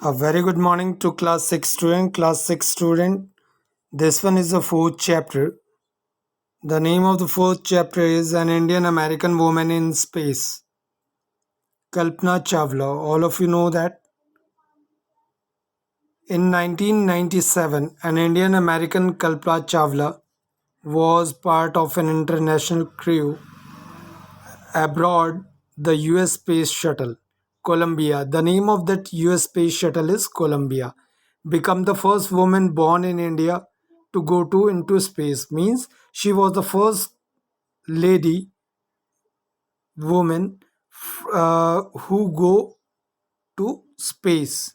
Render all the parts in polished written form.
A very good morning to class 6 student. Class 6 student, this one is the fourth chapter. The name of the fourth chapter is An Indian American Woman in Space. Kalpana Chawla. All of you know that. In 1997, an Indian American Kalpana Chawla was part of an international crew abroad the US Space Shuttle. Columbia. The name of that US Space Shuttle is Columbia. Become the first woman born in India to go to into space. Means she was the first lady woman who go to space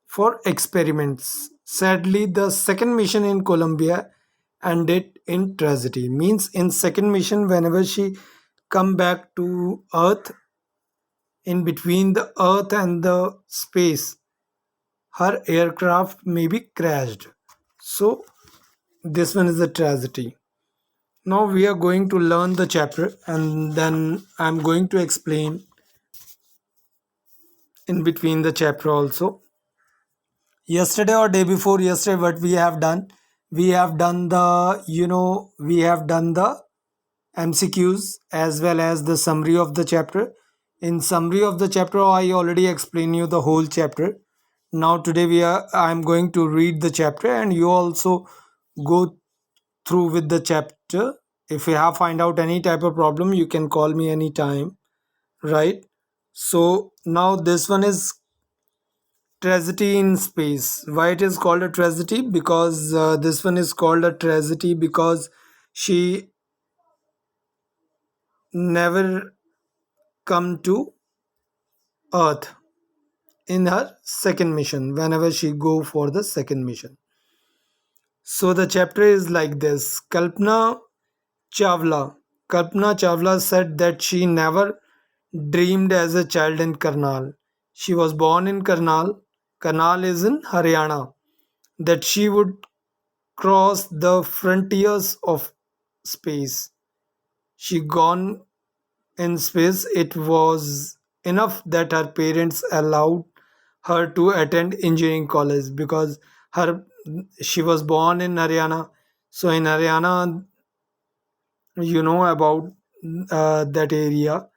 for experiments. Sadly, the second mission in Columbia ended in tragedy. Means in second mission, whenever she come back to Earth, in between the Earth and the space, her aircraft may be crashed. So this one is a tragedy. Now we are going to learn the chapter and then I'm going to explain in between the chapter also. Yesterday or day before yesterday, what we have done the MCQs as well as the summary of the chapter. In summary of the chapter, I already explained you the whole chapter. Now today I'm going to read the chapter and you also go through with the chapter. If you have find out any type of problem, you can call me anytime, right? So now this one is tragedy in space. Why it is called a tragedy? Because this one is called a tragedy because she never come to Earth in her second mission whenever she go for the second mission. So the chapter is like this. Chawla. Kalpana Chawla said that she never dreamed as a child in Karnal. She was born in Karnal. Karnal is in Haryana. That she would cross the frontiers of space. She gone in space. It was enough that her parents allowed her to attend engineering college because her she was born in Haryana. So in Haryana, you know about that area.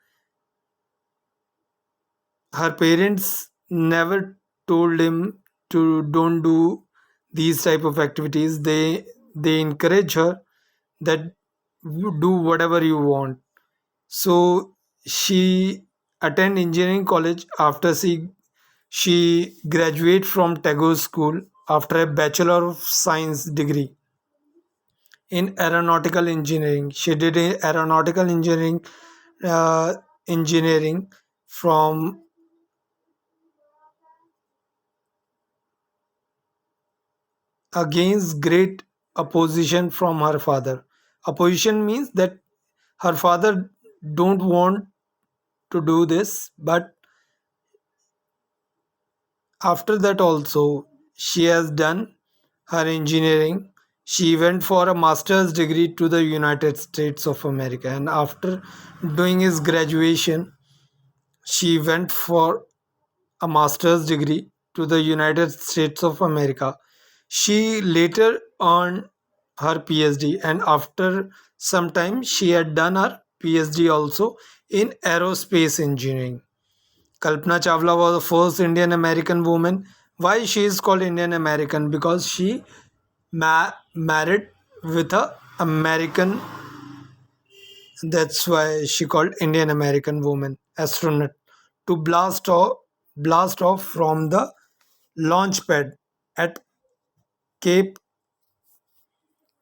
Her parents never told him to don't do these type of activities. They encourage her that do whatever you want. So she attend engineering college after she graduate from Tagore School after a Bachelor of Science degree in aeronautical engineering. She did aeronautical uh, engineering from against great opposition from her father. Opposition means that her father don't want to do this, but after that also she has done her engineering. She went for a master's degree to the United States of America, and after doing his graduation, she went for a master's degree to the United States of America. She later earned her PhD, and after some time, she had done her PhD also in aerospace engineering. Kalpana Chawla was the first Indian American woman. Why she is called Indian American? Because she married with a American. That's why she called Indian American woman astronaut to blast off from the launch pad at Cape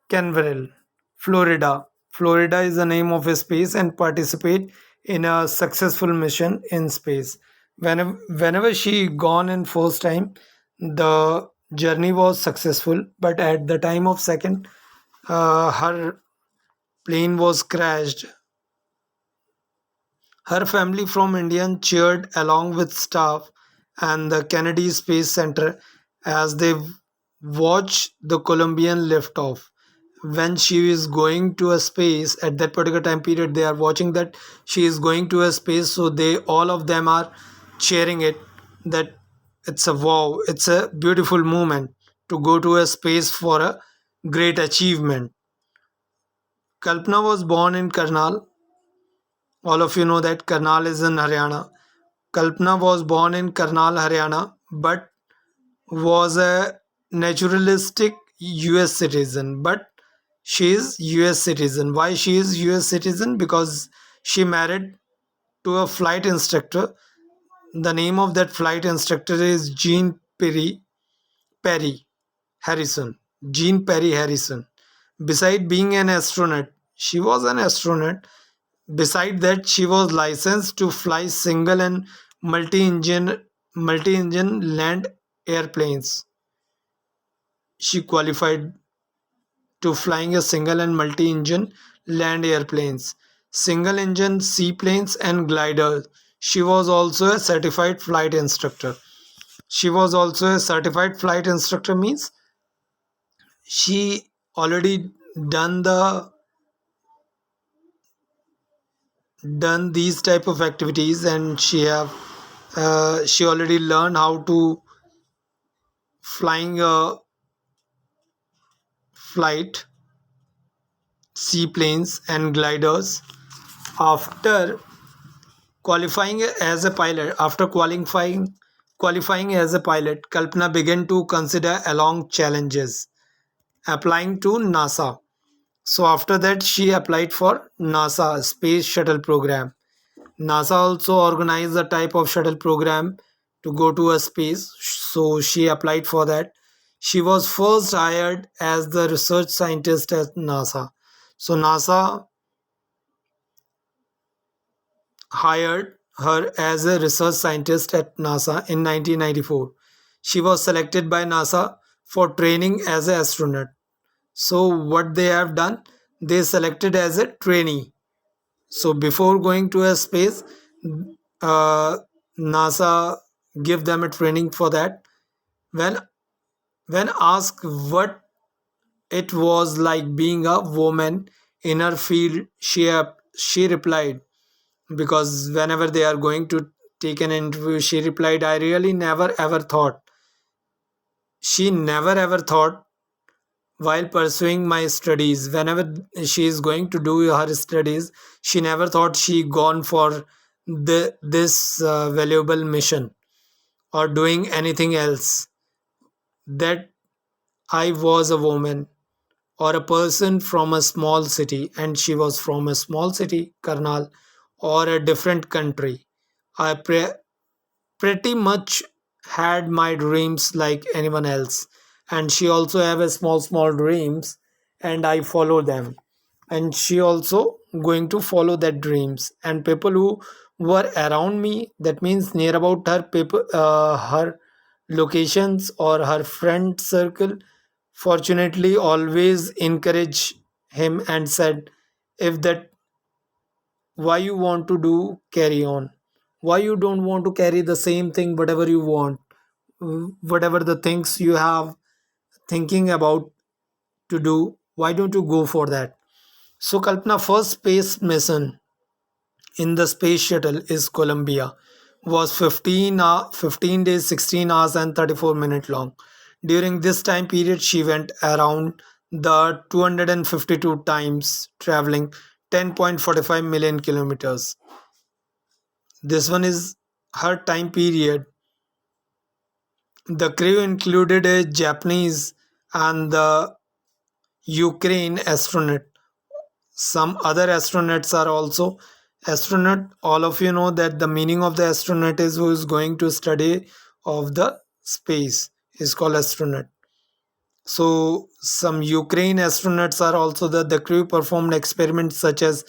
Canaveral, Florida. Florida is the name of a space and participate in a successful mission in space. Whenever she gone in first time, the journey was successful, but at the time of second, her plane was crashed. Her family from India cheered along with staff and the Kennedy Space Center as they watched the Colombian lift off. When she is going to a space at that particular time period, they are watching that she is going to a space, so they all of them are cheering it that It's a wow, it's a beautiful moment to go to a space for a great achievement. Kalpana was born in Karnal. All of you know that Karnal is in Haryana. Kalpana was born in Karnal, Haryana, but was a naturalistic US citizen. But she is US citizen. Why she is US citizen? Because she married to a flight instructor. The name of that flight instructor is Perry Harrison. Jean Perry Harrison. Beside being an astronaut, she was an astronaut. Beside that, she was licensed to fly single and multi-engine land airplanes. She qualified to flying a single and multi-engine land airplanes, single engine seaplanes and gliders. She was also a certified flight instructor. She was also a certified flight instructor means she already done the done these type of activities, and she already learned how to flying a flight, seaplanes and gliders. After qualifying as a pilot, Kalpana began to consider along challenges applying to NASA. So after that, she applied for NASA Space Shuttle Program. NASA also organized a type of shuttle program to go to a space, so she applied for that. She was first hired as the research scientist at NASA. So NASA hired her as a research scientist at NASA in 1994. She was selected by NASA for training as an astronaut. So what they have done, they selected as a trainee. So before going to a space, uh, NASA give them a training for that. When when asked what it was like being a woman in her field, she replied, because whenever they are going to take an interview, she replied, I really never ever thought. She never ever thought while pursuing my studies, whenever she is going to do her studies, she never thought she gone for this valuable mission or doing anything else, that I was a woman or a person from a small city, and she was from a small city, Karnal, or a different country. I pretty much had my dreams like anyone else, and she also have a small dreams, and I follow them, and she also going to follow that dreams. And people who were around me, that means near about her people, her locations or her friend circle, fortunately always encourage him and said, if that, why you want to do, carry on. Why you don't want to carry the same thing, whatever you want, whatever the things you have thinking about to do, why don't you go for that? So Kalpana first space mission in the space shuttle is Columbia, was 15 days, 16 hours and 34 minutes long. During this time period, she went around the 252 times, traveling 10.45 million kilometers. This one is her time period. The crew included a Japanese and the Ukraine astronaut. Some other astronauts are also astronaut. All of you know that the meaning of the astronaut is who is going to study of the space is called astronaut. So some Ukraine astronauts are also the crew performed experiments such as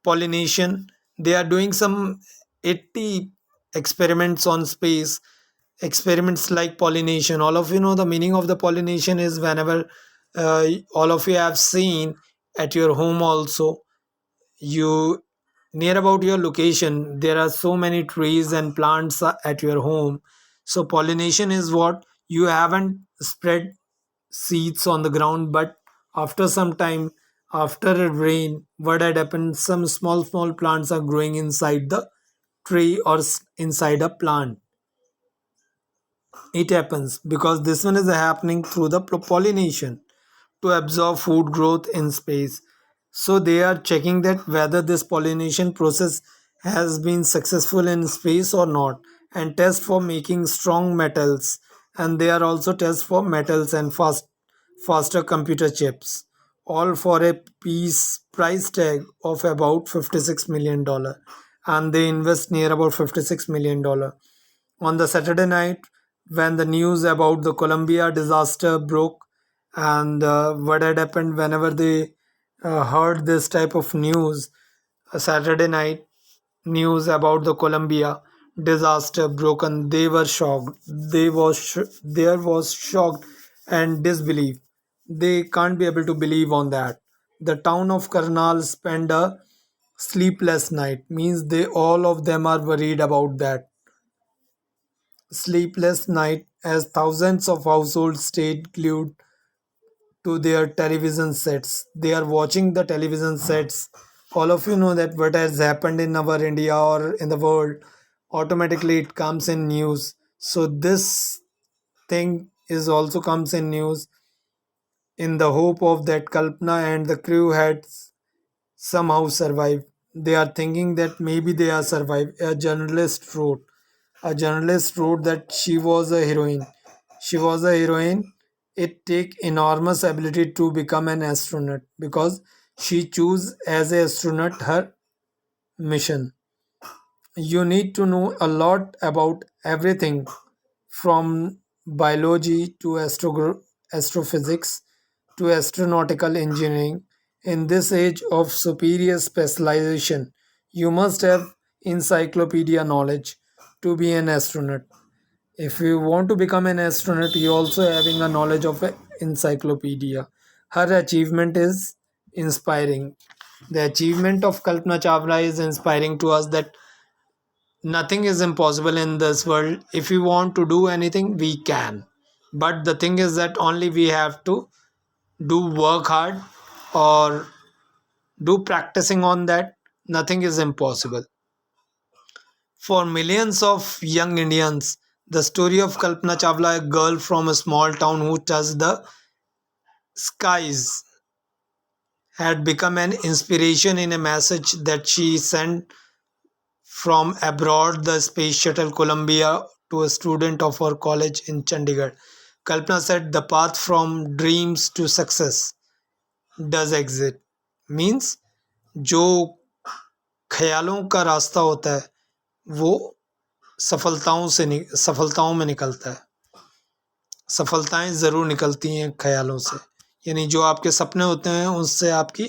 pollination. They are doing some 80 experiments on space, experiments like pollination. All of you know the meaning of the pollination is whenever all of you have seen at your home also, you near about your location there are so many trees and plants at your home. So pollination is what you haven't spread seeds on the ground, but after some time, after a rain, what had happened, some small plants are growing inside the tree or inside a plant. It happens because this one is happening through the pollination to absorb food growth in space. So they are checking that whether this pollination process has been successful in space or not, and test for making strong metals, and they are also test for metals and faster computer chips, all for a piece price tag of about $56 million, and they invest near about $56 million. On the Saturday night, when the news about the Columbia disaster broke, and what had happened whenever they heard this type of news, a Saturday night news about the Columbia disaster broken, they were shocked. There was shocked and disbelief. They can't be able to believe on that. The town of Karnal spent a sleepless night. Means they all of them are worried about that sleepless night as thousands of households stayed glued to their television sets. They are watching the television sets. All of you know that what has happened in our India or in the world, automatically it comes in news. So this thing is also comes in news in the hope of that Kalpana and the crew had somehow survived. They are thinking that maybe they are survived. A journalist wrote that she was a heroine. She was a heroine. It take enormous ability to become an astronaut because she chose as a astronaut her mission. You need to know a lot about everything from biology to astrophysics to astronautical engineering. In this age of superior specialization, you must have encyclopedia knowledge to be an astronaut. If you want to become an astronaut, you also having a knowledge of an encyclopedia. Her achievement is inspiring. The achievement of Kalpana Chawla is inspiring to us that nothing is impossible in this world. If we want to do anything, we can. But the thing is that only we have to do work hard or do practicing on that. Nothing is impossible. For millions of young Indians, the story of Kalpana Chawla, a girl from a small town who touched the skies, had become an inspiration in a message that she sent from abroad the space shuttle Columbia to a student of her college in Chandigarh. Kalpana said the path from dreams to success does exist. Means जो ख्यालों का रास्ता होता है वो सफलताओं में निकलता है। सफलताएं ज़रूर निकलती हैं ख्यालों से, यानी जो आपके सपने होते हैं उससे आपकी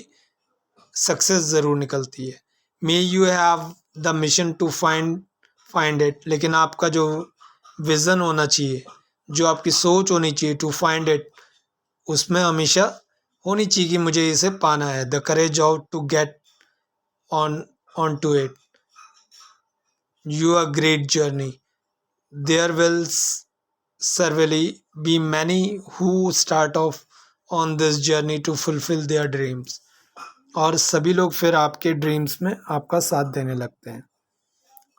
सक्सेस ज़रूर निकलती है। May you have the mission to find it, लेकिन आपका जो विज़न होना चाहिए, जो आपकी सोच होनी चाहिए टू फाइंड इट, उसमें हमेशा होनी चाहिए कि मुझे इसे पाना है। The courage of to get on to it, your great journey. There will certainly be many who start off on this journey to fulfill their dreams. और सभी लोग फिर आपके ड्रीम्स में आपका साथ देने लगते हैं.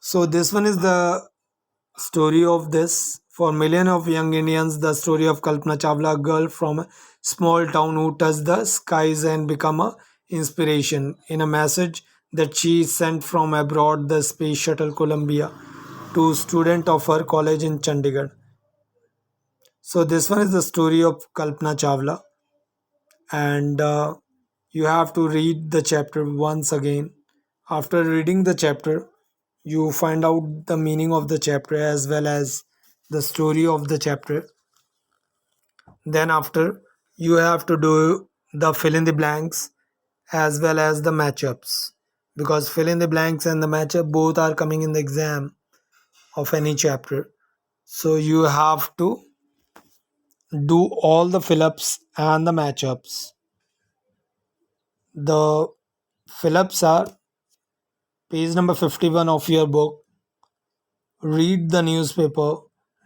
So this one is the story of this. For millions of young Indians, the story of Kalpana Chawla, a girl from a small town who touched the skies and become a inspiration in a message that she sent from abroad the space shuttle Columbia to student of her college in Chandigarh. So this one is the story of Kalpana Chawla, and you have to read the chapter once again. After reading the chapter, you find out the meaning of the chapter as well as the story of the chapter. Then after, you have to do the fill in the blanks as well as the matchups, because fill in the blanks and the matchup both are coming in the exam of any chapter. So you have to do all the fill ups and the matchups. The fill ups are page number 51 of your book. Read the newspaper.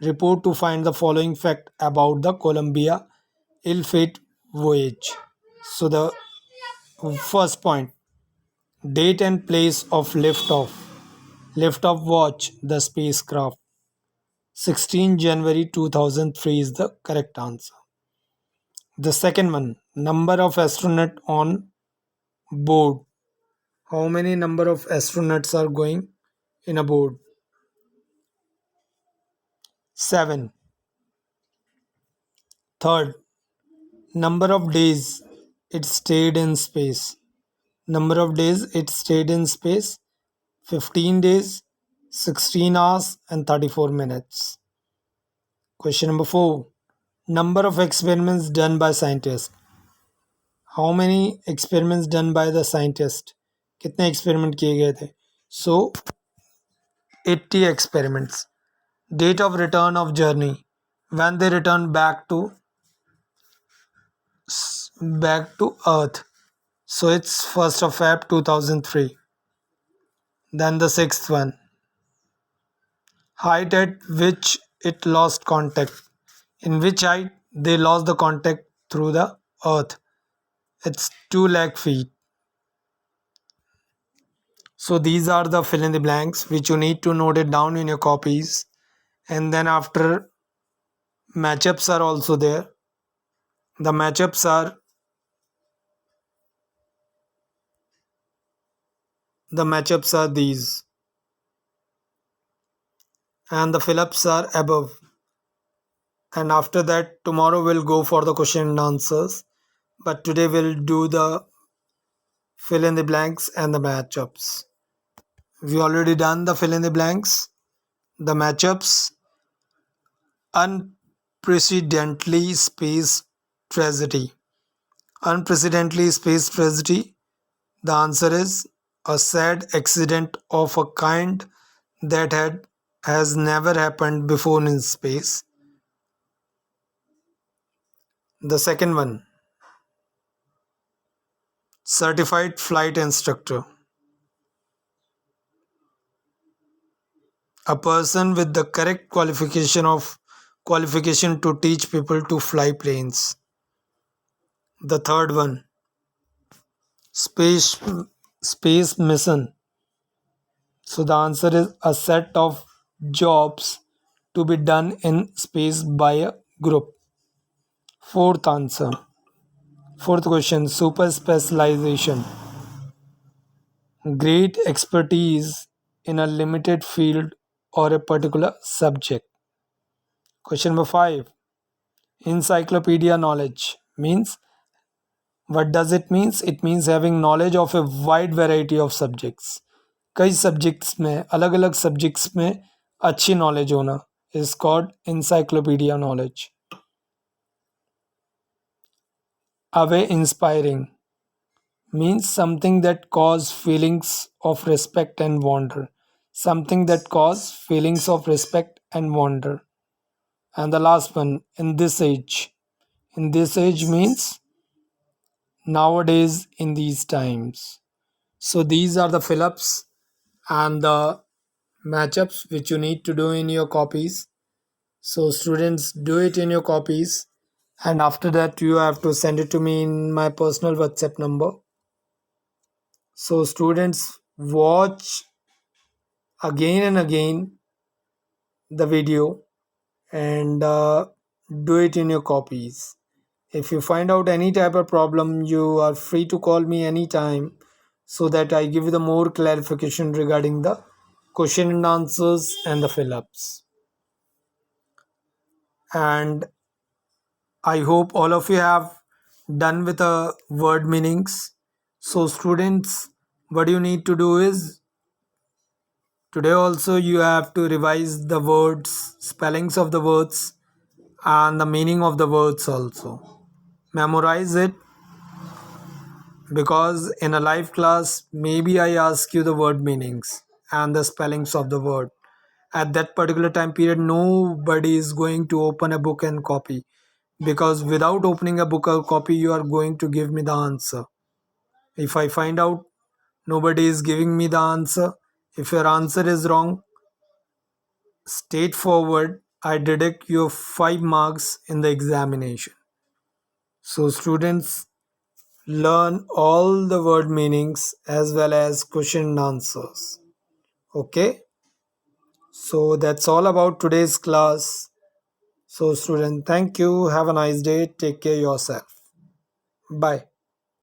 Report to find the following fact about the Columbia ill-fate voyage. So the first point, date and place of liftoff. Liftoff watch the spacecraft. 16 January 2003 is the correct answer. The second one, number of astronaut on board. How many number of astronauts are going in a board? 7. Third, number of days it stayed in space. Number of days it stayed in space, 15 days, 16 hours, and 34 minutes. Question number 4. Number of experiments done by scientists. How many experiments done by the scientist? कितने experiment किए गए थे? So 80 experiments. Date of return of journey. When they return back to Earth. So it's 1st of Feb 2003. Then the sixth one. Height at which it lost contact. In which height they lost the contact through the Earth. It's 2 lakh feet. So these are the fill in the blanks which you need to note it down in your copies. And then after, matchups are also there. The matchups are these, and the fill-ups are above. And after that, tomorrow we'll go for the question and answers. But today we'll do the fill in the blanks and the matchups. We already done the fill in the blanks. The matchups: unprecedentedly spaced tragedy. Unprecedentedly spaced tragedy. The answer is a sad accident of a kind that has never happened before in space. The second one, certified flight instructor. A person with the correct qualification to teach people to fly planes. The third one, space space mission. So the answer is a set of jobs to be done in space by a group. Fourth answer. Fourth question, super specialization. Great expertise in a limited field or a particular subject. Question number 5. Encyclopedia knowledge means, what does it means? It means having knowledge of a wide variety of subjects. कई subjects में, अलग अलग subjects में अच्छी knowledge होना is called encyclopedia knowledge. Awe inspiring means something that cause feelings of respect and wonder. Something that cause feelings of respect and wonder. And the last one, in this age. In this age means nowadays, in these times. So these are the fill-ups and the matchups which you need to do in your copies. So students, do it in your copies, and after that you have to send it to me in my personal WhatsApp number. So students, watch again and again the video and do it in your copies. If you find out any type of problem, you are free to call me anytime so that I give you the more clarification regarding the question and answers and the fill-ups. And I hope all of you have done with the word meanings. So students, what you need to do is, today also you have to revise the words, spellings of the words, and the meaning of the words also. Memorize it, because in a live class maybe I ask you the word meanings and the spellings of the word. At that particular time period, nobody is going to open a book and copy, because without opening a book or copy you are going to give me the answer. If I find out nobody is giving me the answer, if your answer is wrong, straightforward, I deduct your 5 marks in the examination. So students, learn all the word meanings as well as question and answers. Okay? So that's all about today's class. So student, thank you. Have a nice day. Take care yourself. Bye.